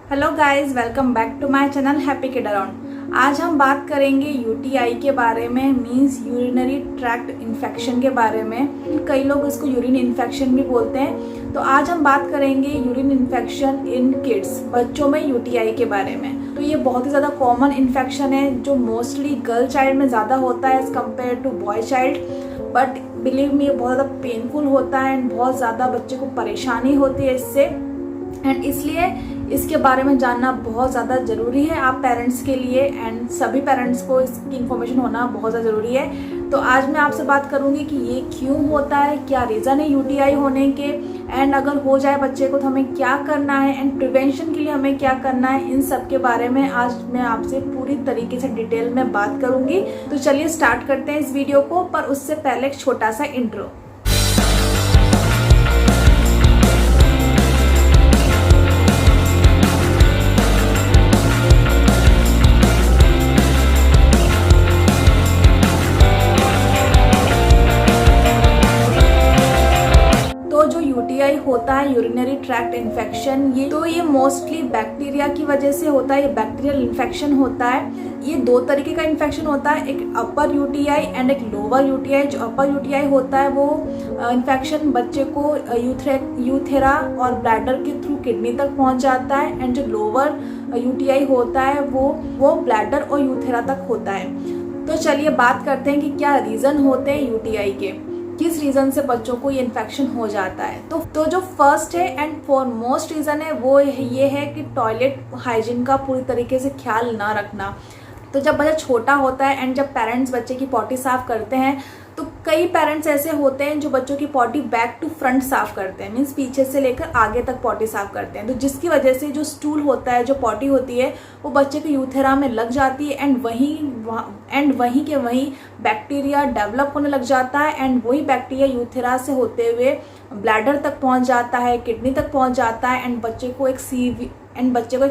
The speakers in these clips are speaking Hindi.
Hello guys, welcome back to my channel happy kid around. आज हम बात करेंगे यूटीआई के बारे में, मींस यूरिनरी ट्रैक्ट इन्फेक्शन के बारे में। कई लोग इसको यूरिन इन्फेक्शन भी बोलते हैं। तो आज हम बात करेंगे यूरिन इन्फेक्शन इन किड्स, बच्चों में यूटीआई के बारे में। तो ये बहुत ही ज़्यादा कॉमन इन्फेक्शन है जो मोस्टली गर्ल चाइल्ड में ज़्यादा होता है as compared to boy child. But believe me, ये बहुत ज़्यादा पेनफुल होता है एंड बहुत ज़्यादा बच्चे को परेशानी होती है इससे। एंड इसलिए इसके बारे में जानना बहुत ज़्यादा ज़रूरी है आप पेरेंट्स के लिए, एंड सभी पेरेंट्स को इसकी इन्फॉर्मेशन होना बहुत ज़्यादा ज़रूरी है। तो आज मैं आपसे बात करूंगी कि ये क्यों होता है, क्या रीज़न है यूटीआई होने के, एंड अगर हो जाए बच्चे को तो हमें क्या करना है, एंड प्रिवेंशन के लिए हमें क्या करना है, इन सब के बारे में आज मैं आपसे पूरी तरीके से डिटेल में बात करूंगी। तो चलिए स्टार्ट करते हैं इस वीडियो को, पर उससे पहले एक छोटा सा इंट्रो। यूटीआई होता है यूरिनरी ट्रैक्ट इन्फेक्शन, ये मोस्टली बैक्टीरिया की वजह से होता है। ये बैक्टीरियल इन्फेक्शन होता है। ये दो तरीके का इन्फेक्शन होता है, एक अपर यूटीआई एंड एक लोअर यूटीआई। जो अपर यूटीआई होता है वो इन्फेक्शन बच्चे को यूथेरा और ब्लैडर के थ्रू किडनी तक पहुंच जाता है, एंड जो लोअर यूटीआई होता है वो ब्लैडर और यूथेरा तक होता है। तो चलिए बात करते हैं कि क्या रीज़न होते हैं यूटीआई के, किस रीज़न से बच्चों को ये इन्फेक्शन हो जाता है। तो जो फर्स्ट है एंड फॉरमोस्ट रीज़न है वो ये है कि टॉयलेट हाइजीन का पूरी तरीके से ख्याल ना रखना। तो जब बच्चा छोटा होता है एंड जब पेरेंट्स बच्चे की पॉटी साफ़ करते हैं, तो कई पेरेंट्स ऐसे होते हैं जो बच्चों की पॉटी बैक टू फ्रंट साफ़ करते हैं, मीन्स पीछे से लेकर आगे तक पॉटी साफ़ करते हैं। तो जिसकी वजह से जो स्टूल होता है, जो पॉटी होती है, वो बच्चे के यूथेरा में लग जाती है एंड वहीं के वहीं बैक्टीरिया डेवलप होने लग जाता है, एंड वही बैक्टीरिया यूथेरा से होते हुए ब्लैडर तक पहुंच जाता है, किडनी तक पहुंच जाता है, एंड बच्चे को एक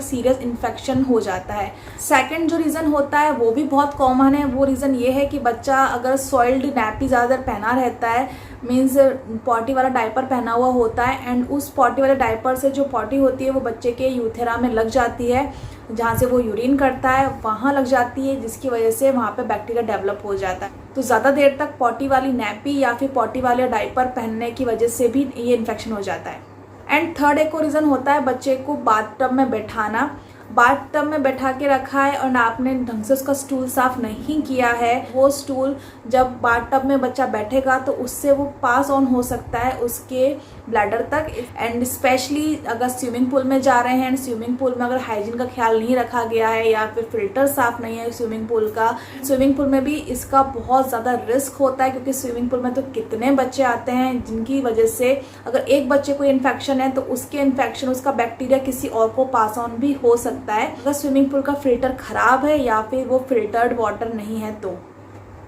सीरियस इन्फेक्शन हो जाता है। सेकंड जो रीज़न होता है वो भी बहुत कॉमन है। वो रीज़न ये है कि बच्चा अगर सॉइल्ड नैपी ज़्यादातर पहना रहता है, मीन्स पॉटी वाला डायपर पहना हुआ होता है, एंड उस पॉटी वाले डायपर से जो पॉटी होती है वो बच्चे के यूथेरा में लग जाती है, जहाँ से वो यूरिन करता है वहाँ लग जाती है, जिसकी वजह से वहाँ पे बैक्टीरिया डेवलप हो जाता है। तो ज़्यादा देर तक पॉटी वाली नैपी या फिर पॉटी वाले डायपर पहनने की वजह से भी ये इन्फेक्शन हो जाता है। एंड थर्ड एक और रीज़न होता है बच्चे को बाथटब में बैठाना। बाथटब में बैठा के रखा है और आपने ढंग से उसका स्टूल साफ नहीं किया है, वो स्टूल जब बाथटब में बच्चा बैठेगा तो उससे वो पास ऑन हो सकता है उसके ब्लैडर तक। एंड स्पेशली अगर स्विमिंग पूल में जा रहे हैं एंड स्विमिंग पूल में अगर हाइजीन का ख्याल नहीं रखा गया है या फिर फिल्टर साफ नहीं है स्विमिंग पूल में भी इसका बहुत ज़्यादा रिस्क होता है, क्योंकि स्विमिंग पूल में तो कितने बच्चे आते हैं जिनकी वजह से अगर एक बच्चे को इन्फेक्शन है तो उसके इन्फेक्शन, उसका बैक्टीरिया किसी और को पास ऑन भी हो सकता है अगर स्विमिंग पूल का फिल्टर खराब है या फिर वो फिल्टर्ड वाटर नहीं है तो।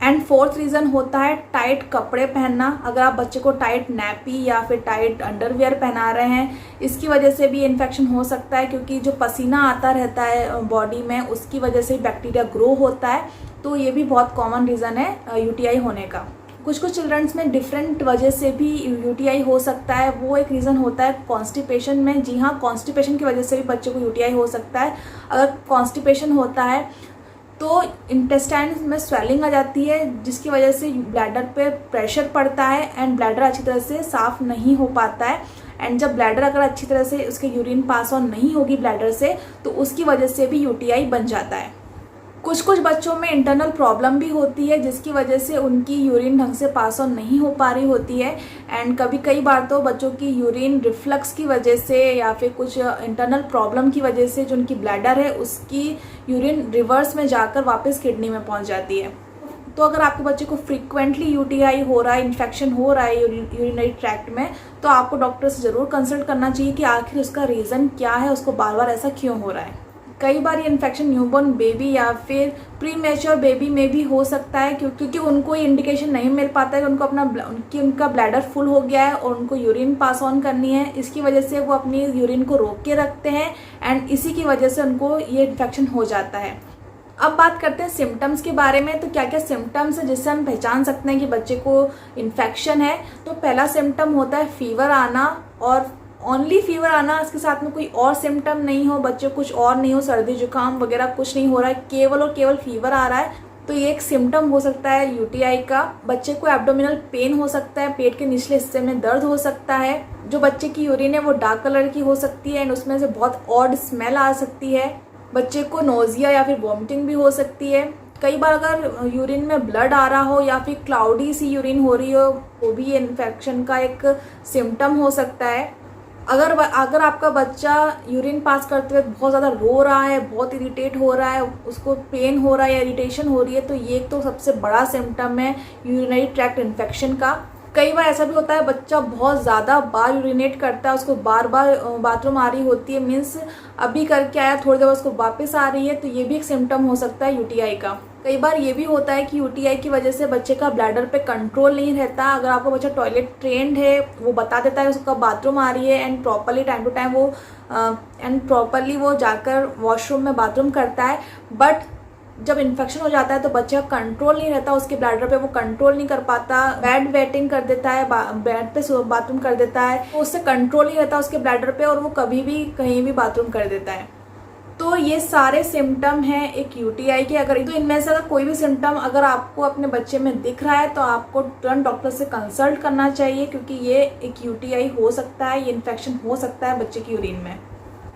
एंड फोर्थ रीज़न होता है टाइट कपड़े पहनना। अगर आप बच्चे को टाइट नैपी या फिर टाइट अंडरवियर पहना रहे हैं, इसकी वजह से भी इन्फेक्शन हो सकता है, क्योंकि जो पसीना आता रहता है बॉडी में उसकी वजह से बैक्टीरिया ग्रो होता है। तो ये भी बहुत कॉमन रीज़न है यूटीआई होने का। कुछ चिल्ड्रंस में डिफरेंट वजह से भी यूटीआई हो सकता है। वो एक रीज़न होता है कॉन्स्टिपेशन में। जी हाँ, कॉन्स्टिपेशन की वजह से भी बच्चे को यूटीआई हो सकता है। अगर कॉन्स्टिपेशन होता है तो इंटेस्टाइन में स्वेलिंग आ जाती है, जिसकी वजह से ब्लैडर पे प्रेशर पड़ता है एंड ब्लैडर अच्छी तरह से साफ़ नहीं हो पाता है। एंड जब ब्लैडर अगर अच्छी तरह से उसके यूरिन पास ऑन नहीं होगी ब्लैडर से, तो उसकी वजह से भी यूटीआई बन जाता है। कुछ बच्चों में इंटरनल प्रॉब्लम भी होती है, जिसकी वजह से उनकी यूरिन ढंग से पास ऑन नहीं हो पा रही होती है। एंड कई बार तो बच्चों की यूरिन रिफ्लक्स की वजह से या फिर कुछ इंटरनल प्रॉब्लम की वजह से जो उनकी ब्लैडर है उसकी यूरिन रिवर्स में जाकर वापस किडनी में पहुंच जाती है। तो अगर आपके बच्चे को फ्रीक्वेंटली यूटीआई हो रहा है, इन्फेक्शन हो रहा है यूरिनरी ट्रैक्ट में, तो आपको डॉक्टर से ज़रूर कंसल्ट करना चाहिए कि आखिर उसका रीज़न क्या है, उसको बार बार ऐसा क्यों हो रहा है। कई बार ये इन्फेक्शन न्यूबॉर्न बेबी या फिर प्री मैच्योर बेबी में भी हो सकता है, क्योंकि उनको ये इंडिकेशन नहीं मिल पाता है कि उनका ब्लैडर फुल हो गया है और उनको यूरिन पास ऑन करनी है। इसकी वजह से वो अपनी यूरिन को रोक के रखते हैं एंड इसी की वजह से उनको ये इन्फेक्शन हो जाता है। अब बात करते हैं सिम्टम्स के बारे में। तो क्या क्या सिम्टम्स है जिससे हम पहचान सकते हैं कि बच्चे को इन्फेक्शन है। तो पहला सिम्टम होता है फीवर आना और ओनली फीवर आना, इसके साथ में कोई और सिम्टम नहीं हो, बच्चे को कुछ और नहीं हो, सर्दी जुकाम वगैरह कुछ नहीं हो रहा है, केवल और केवल फीवर आ रहा है, तो ये एक सिम्टम हो सकता है यूटीआई का। बच्चे को एब्डोमिनल पेन हो सकता है, पेट के निचले हिस्से में दर्द हो सकता है। जो बच्चे की यूरिन है वो डार्क कलर की हो सकती है एंड उसमें से बहुत ऑड स्मेल आ सकती है। बच्चे को नोजिया या फिर वॉमिटिंग भी हो सकती है। कई बार अगर यूरिन में ब्लड आ रहा हो या फिर क्लाउडी सी यूरिन हो रही हो, वो भी इन्फेक्शन का एक सिम्टम हो सकता है। अगर आपका बच्चा यूरिन पास करते हुए बहुत ज़्यादा रो रहा है, बहुत इरिटेट हो रहा है, उसको पेन हो रहा है या इरिटेशन हो रही है, तो ये तो सबसे बड़ा सिम्टम है यूरिनरी ट्रैक्ट इन्फेक्शन का। कई बार ऐसा भी होता है बच्चा बहुत ज़्यादा बार यूरिनेट करता है, उसको बार बार बाथरूम आ रही होती है, मीन्स अभी करके आया थोड़ी देर उसको वापस आ रही है, तो ये भी एक सिम्टम हो सकता है यूटीआई का। कई बार ये भी होता है कि यूटीआई की वजह से बच्चे का ब्लैडर पे कंट्रोल नहीं रहता। अगर आपका बच्चा टॉयलेट ट्रेंड है, वो बता देता है उसका बाथरूम आ रही है and properly time to time वो जाकर वॉशरूम में बाथरूम करता है, बट जब इन्फेक्शन हो जाता है तो बच्चे का कंट्रोल नहीं रहता उसके ब्लैडर पे, वो कंट्रोल नहीं कर पाता, बेड वेटिंग कर देता है, बेड पे बाथरूम कर देता है, तो उससे कंट्रोल नहीं रहता उसके ब्लैडर पे और वो कभी भी कहीं भी बाथरूम कर देता है। तो ये सारे सिम्टम हैं एक यूटीआई के। अगर तो इनमें से अगर कोई भी सिम्टम अगर आपको अपने बच्चे में दिख रहा है तो आपको तुरंत डॉक्टर से कंसल्ट करना चाहिए, क्योंकि ये एक यूटीआई हो सकता है, ये इन्फेक्शन हो सकता है बच्चे की यूरिन में।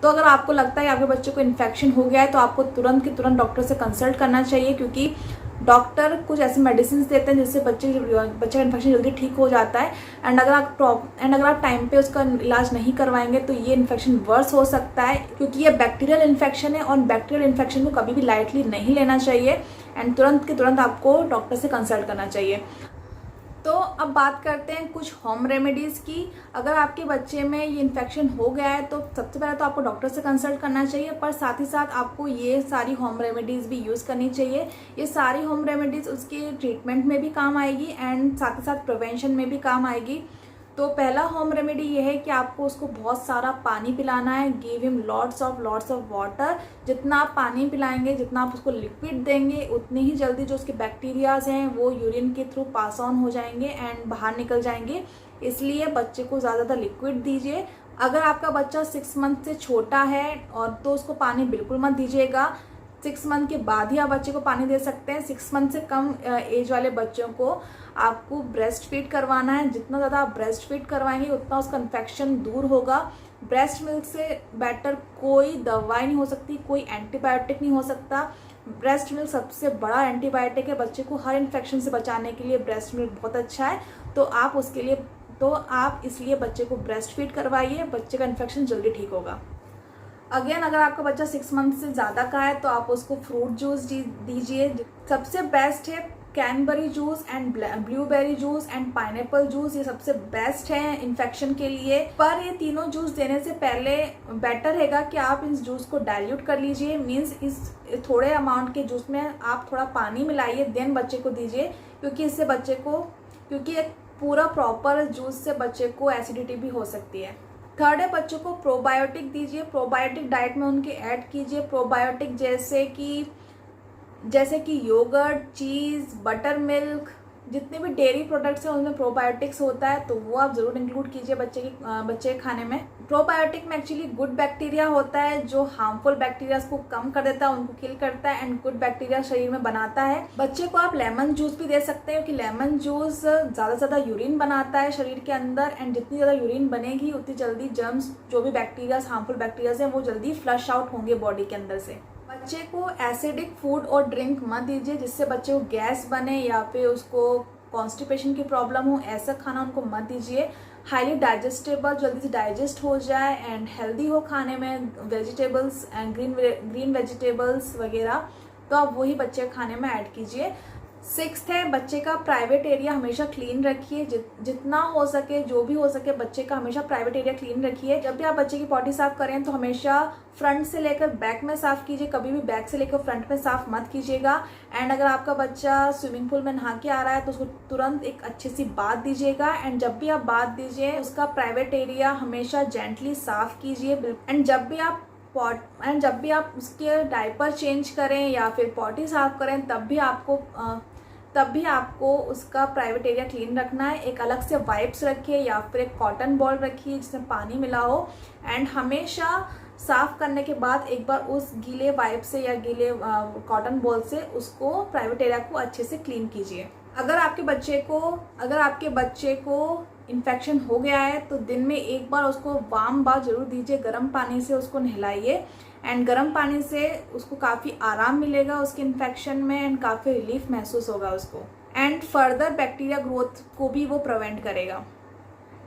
तो अगर आपको लगता है आपके बच्चे को इन्फेक्शन हो गया है तो आपको तुरंत के तुरंत डॉक्टर से कंसल्ट करना चाहिए, क्योंकि डॉक्टर कुछ ऐसे मेडिसिन देते हैं जिससे बच्चे का इन्फेक्शन जल्दी ठीक हो जाता है। एंड अगर आप टाइम पे उसका इलाज नहीं करवाएंगे तो ये इन्फेक्शन वर्स हो सकता है, क्योंकि ये बैक्टीरियल इन्फेक्शन है और बैक्टीरियल इन्फेक्शन को कभी भी लाइटली नहीं लेना चाहिए एंड तुरंत के तुरंत आपको डॉक्टर से कंसल्ट करना चाहिए। तो अब बात करते हैं कुछ होम रेमेडीज़ की। अगर आपके बच्चे में ये इन्फेक्शन हो गया है तो सबसे पहले तो आपको डॉक्टर से कंसल्ट करना चाहिए, पर साथ ही साथ आपको ये सारी होम रेमेडीज़ भी यूज़ करनी चाहिए। ये सारी होम रेमेडीज़ उसके ट्रीटमेंट में भी काम आएगी एंड साथ ही साथ प्रिवेंशन में भी काम आएगी। तो पहला होम रेमेडी ये है कि आपको उसको बहुत सारा पानी पिलाना है। Give him lots of water. जितना आप पानी पिलाएंगे, जितना आप उसको लिक्विड देंगे, उतनी ही जल्दी जो उसके बैक्टीरियाज हैं वो यूरिन के थ्रू पास ऑन हो जाएंगे एंड बाहर निकल जाएंगे। इसलिए बच्चे को ज़्यादा लिक्विड दीजिए। अगर आपका बच्चा 6 मंथ से छोटा है और तो उसको पानी बिल्कुल मत दीजिएगा। 6 मंथ के बाद ही आप बच्चे को पानी दे सकते हैं। 6 मंथ से कम एज वाले बच्चों को आपको ब्रेस्ट फीड करवाना है। जितना ज़्यादा आप ब्रेस्ट फीड करवाएंगे उतना उसका इन्फेक्शन दूर होगा। ब्रेस्ट मिल्क से बेटर कोई दवाई नहीं हो सकती, कोई एंटीबायोटिक नहीं हो सकता। ब्रेस्ट मिल्क सबसे बड़ा एंटीबायोटिक है। बच्चे को हर इन्फेक्शन से बचाने के लिए ब्रेस्ट मिल्क बहुत अच्छा है। तो आप इसलिए बच्चे को ब्रेस्ट फीड करवाइए, बच्चे का इन्फेक्शन जल्दी ठीक होगा। अगेन अगर आपका बच्चा 6 मंथ से ज़्यादा का है तो आप उसको फ्रूट जूस दीजिए। सबसे बेस्ट है cranberry juice and blueberry juice and pineapple juice. ये सबसे बेस्ट है इन्फेक्शन के लिए। पर ये तीनों जूस देने से पहले बेटर रहेगा कि आप इस जूस को डाइल्यूट कर लीजिए। मीन्स इस थोड़े अमाउंट के जूस में आप थोड़ा पानी मिलाइए, देन बच्चे को दीजिए, क्योंकि एक पूरा प्रॉपर जूस से बच्चे को एसिडिटी भी हो सकती है। थर्ड है बच्चों को प्रोबायोटिक दीजिए। प्रोबायोटिक डाइट में उनके ऐड कीजिए। प्रोबायोटिक जैसे कि योगर्ट, चीज़, बटर मिल्क, जितने भी डेयरी प्रोडक्ट्स हैं उनमें प्रोबायोटिक्स होता है, तो वो आप ज़रूर इंक्लूड कीजिए बच्चे के खाने में। प्रोबायोटिक में एक्चुअली गुड बैक्टीरिया होता है जो हार्मफुल बैक्टीरिया को कम कर देता है, उनको किल करता है एंड गुड बैक्टीरिया शरीर में बनाता है। बच्चे को आप लेमन जूस भी दे सकते हैं, क्योंकि लेमन जूस ज़्यादा से ज़्यादा यूरिन बनाता है शरीर के अंदर एंड जितनी ज़्यादा यूरिन बनेगी उतनी जल्दी जर्म्स, जो भी बैक्टीरियाज हार्मफुल बैक्टीरियाज हैं, वो जल्दी फ्लश आउट होंगे बॉडी के अंदर से। बच्चे को एसिडिक फूड और ड्रिंक मत दीजिए जिससे बच्चे को गैस बने या फिर उसको कॉन्स्टिपेशन की प्रॉब्लम हो। ऐसा खाना उनको मत दीजिए। हाईली डाइजेस्टेबल, जल्दी से डाइजेस्ट हो जाए एंड हेल्दी हो खाने में, वेजिटेबल्स एंड ग्रीन वेजिटेबल्स वगैरह, तो आप वही बच्चे के खाने में ऐड कीजिए। 6th है बच्चे का प्राइवेट एरिया हमेशा क्लीन रखिए। जितना हो सके, जो भी हो सके, बच्चे का हमेशा प्राइवेट एरिया क्लीन रखिए। जब भी आप बच्चे की पॉटी साफ करें तो हमेशा फ्रंट से लेकर बैक में साफ कीजिए, कभी भी बैक से लेकर फ्रंट में साफ मत कीजिएगा। एंड अगर आपका बच्चा स्विमिंग पूल में नहा के आ रहा है तो उसको तुरंत एक अच्छी सी बाथ दीजिएगा। एंड जब भी आप बाथ दीजिए उसका प्राइवेट एरिया हमेशा जेंटली साफ कीजिए। एंड जब भी आप उसके डायपर चेंज करें या फिर पॉटी साफ करें तब भी आपको तब भी आपको उसका प्राइवेट एरिया क्लीन रखना है। एक अलग से वाइप्स रखिए या फिर एक कॉटन बॉल रखिए जिसमें पानी मिला हो, एंड हमेशा साफ़ करने के बाद एक बार उस गीले वाइप से या गीले कॉटन बॉल से उसको प्राइवेट एरिया को अच्छे से क्लीन कीजिए। अगर आपके बच्चे को इन्फेक्शन हो गया है तो दिन में एक बार उसको वार्म बाथ जरूर दीजिए, गर्म पानी से उसको नहलाइए, एंड गर्म पानी से उसको काफ़ी आराम मिलेगा उसके इन्फेक्शन में, एंड काफ़ी रिलीफ महसूस होगा उसको, एंड फर्दर बैक्टीरिया ग्रोथ को भी वो प्रिवेंट करेगा।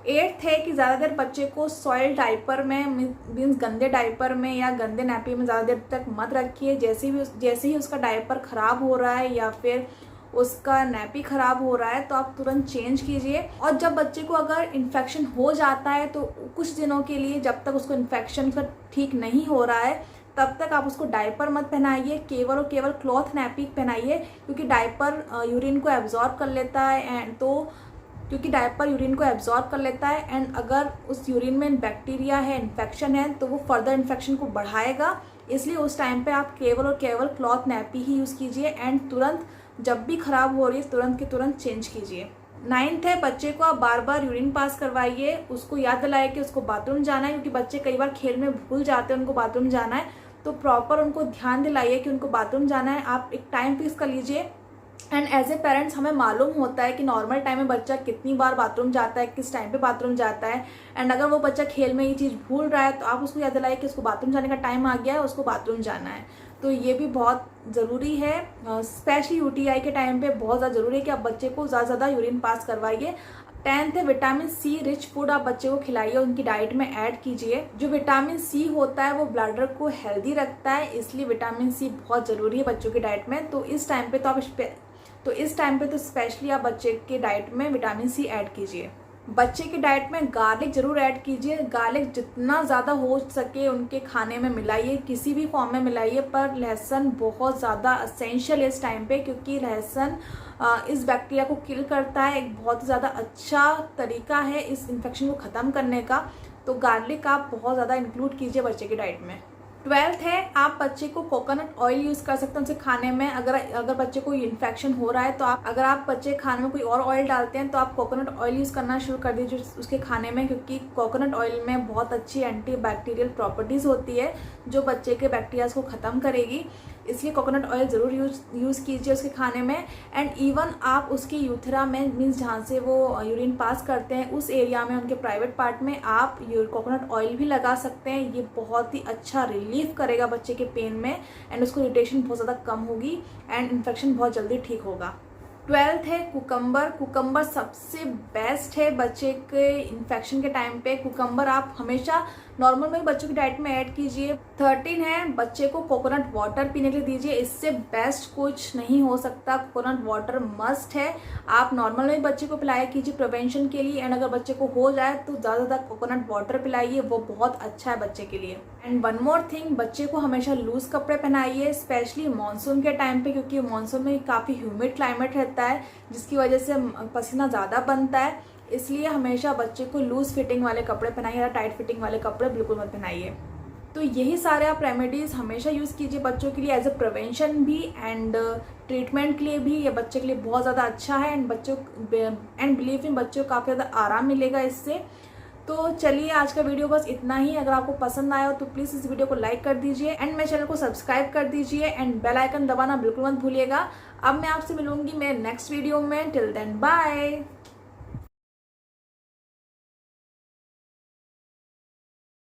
8th है कि ज़्यादा देर बच्चे को सॉइल डाइपर में मीन्स गंदे डाइपर में या गंदे नैपी में ज़्यादा देर तक मत रखिए। जैसे ही उसका डाइपर ख़राब हो रहा है या फिर उसका नैपी ख़राब हो रहा है तो आप तुरंत चेंज कीजिए। और जब बच्चे को अगर इन्फेक्शन हो जाता है तो कुछ दिनों के लिए, जब तक उसको इन्फेक्शन का ठीक नहीं हो रहा है तब तक आप उसको डाइपर मत पहनाइए, केवल और केवल क्लॉथ नैपी पहनाइए, क्योंकि डाइपर यूरिन को एब्जॉर्ब कर लेता है एंड अगर उस यूरिन में बैक्टीरिया है, इन्फेक्शन है, तो वो फर्दर इन्फेक्शन को बढ़ाएगा। इसलिए उस टाइम पे आप केवल और केवल क्लॉथ नैपी ही यूज़ कीजिए, एंड तुरंत जब भी ख़राब हो रही है तुरंत के तुरंत चेंज कीजिए। 9th है, बच्चे को आप बार बार यूरिन पास करवाइए, उसको याद दिलाइए कि उसको बाथरूम जाना है, क्योंकि बच्चे कई बार खेल में भूल जाते हैं उनको बाथरूम जाना है, तो प्रॉपर उनको ध्यान दिलाइए कि उनको बाथरूम जाना है। आप एक टाइम फिक्स कर लीजिए, एंड एज ए पेरेंट्स हमें मालूम होता है कि नॉर्मल टाइम में बच्चा कितनी बार बाथरूम जाता है, किस टाइम पे बाथरूम जाता है, एंड अगर वो बच्चा खेल में ये चीज़ भूल रहा है तो आप उसको याद दिलाइए कि उसको बाथरूम जाने का टाइम आ गया है, उसको बाथरूम जाना है। तो ये भी बहुत ज़रूरी है, स्पेशली यूटीआई के टाइम पे बहुत ज़्यादा ज़रूरी है कि आप बच्चे को ज़्यादा यूरिन पास करवाइए। 10th है, विटामिन सी रिच फूड आप बच्चे को खिलाइए, उनकी डाइट में ऐड कीजिए। जो विटामिन सी होता है वो ब्लडर को हेल्दी रखता है, इसलिए विटामिन सी बहुत ज़रूरी है बच्चों की डाइट में। तो इस टाइम पे तो स्पेशली आप बच्चे के डाइट में विटामिन सी ऐड कीजिए। बच्चे की डाइट में गार्लिक ज़रूर ऐड कीजिए। गार्लिक जितना ज़्यादा हो सके उनके खाने में मिलाइए, किसी भी फॉर्म में मिलाइए, पर लहसुन बहुत ज़्यादा असेंशियल है इस टाइम पे, क्योंकि लहसुन इस बैक्टीरिया को किल करता है। एक बहुत ज़्यादा अच्छा तरीका है इस इन्फेक्शन को ख़त्म करने का। तो गार्लिक आप बहुत ज़्यादा इंक्लूड कीजिए बच्चे की डाइट में। 12th है, आप बच्चे को कोकोनट ऑयल यूज़ कर सकते हैं उनसे खाने में। अगर बच्चे को इन्फेक्शन हो रहा है तो अगर आप बच्चे खाने में कोई और ऑयल डालते हैं तो आप कोकोनट ऑयल यूज़ करना शुरू कर दीजिए उसके खाने में, क्योंकि कोकोनट ऑयल में बहुत अच्छी एंटी बैक्टीरियल प्रॉपर्टीज़ होती है जो बच्चे के बैक्टीरियाज को ख़त्म करेगी। इसलिए कोकोनट ऑयल ज़रूर यूज़ कीजिए उसके खाने में। एंड इवन आप उसकी यूथरा में मीन्स जहाँ से वो यूरिन पास करते हैं उस एरिया में, उनके प्राइवेट पार्ट में आप कोकोनट ऑयल भी लगा सकते हैं। ये बहुत ही अच्छा रिलीफ करेगा बच्चे के पेन में, एंड उसको इरिटेशन बहुत ज़्यादा कम होगी, एंड इन्फेक्शन बहुत जल्दी ठीक होगा। 12th है, कुकम्बर सबसे बेस्ट है बच्चे के इन्फेक्शन के टाइम पे। कुकम्बर आप हमेशा नॉर्मल में बच्चों की डाइट में ऐड कीजिए। 13 है, बच्चे को कोकोनट वाटर पीने के लिए दीजिए, इससे बेस्ट कुछ नहीं हो सकता। कोकोनट वाटर मस्ट है, आप नॉर्मल में बच्चे को पिलाया कीजिए प्रिवेंशन के लिए, एंड अगर बच्चे को हो जाए तो ज़्यादा कोकोनट वाटर पिलाइए, वो बहुत अच्छा है बच्चे के लिए। एंड वन मोर थिंग, बच्चे को हमेशा लूज़ कपड़े पहनाइए, स्पेशली मानसून के टाइम पे, क्योंकि मानसून में काफ़ी ह्यूमिड क्लाइमेट रहता है जिसकी वजह से पसीना ज़्यादा बनता है। इसलिए हमेशा बच्चे को लूज़ फिटिंग वाले कपड़े पहनाइए या टाइट फिटिंग वाले कपड़े बिल्कुल मत पहनाइए। तो यही सारे आप रेमेडीज़ हमेशा यूज़ कीजिए बच्चों के लिए, एज अ प्रिवेंशन भी एंड ट्रीटमेंट के लिए भी। ये बच्चे के लिए बहुत ज़्यादा अच्छा है, एंड बिलीव इन बच्चों को काफ़ी ज़्यादा आराम मिलेगा इससे। तो चलिए, आज का वीडियो बस इतना ही। अगर आपको पसंद आया हो तो प्लीज़ इस वीडियो को लाइक कर दीजिए, एंड मेरे चैनल को सब्सक्राइब कर दीजिए, एंड बेल आइकन दबाना बिल्कुल मत भूलिएगा। अब मैं आपसे मिलूंगी मेरे नेक्स्ट वीडियो में। Till then bye.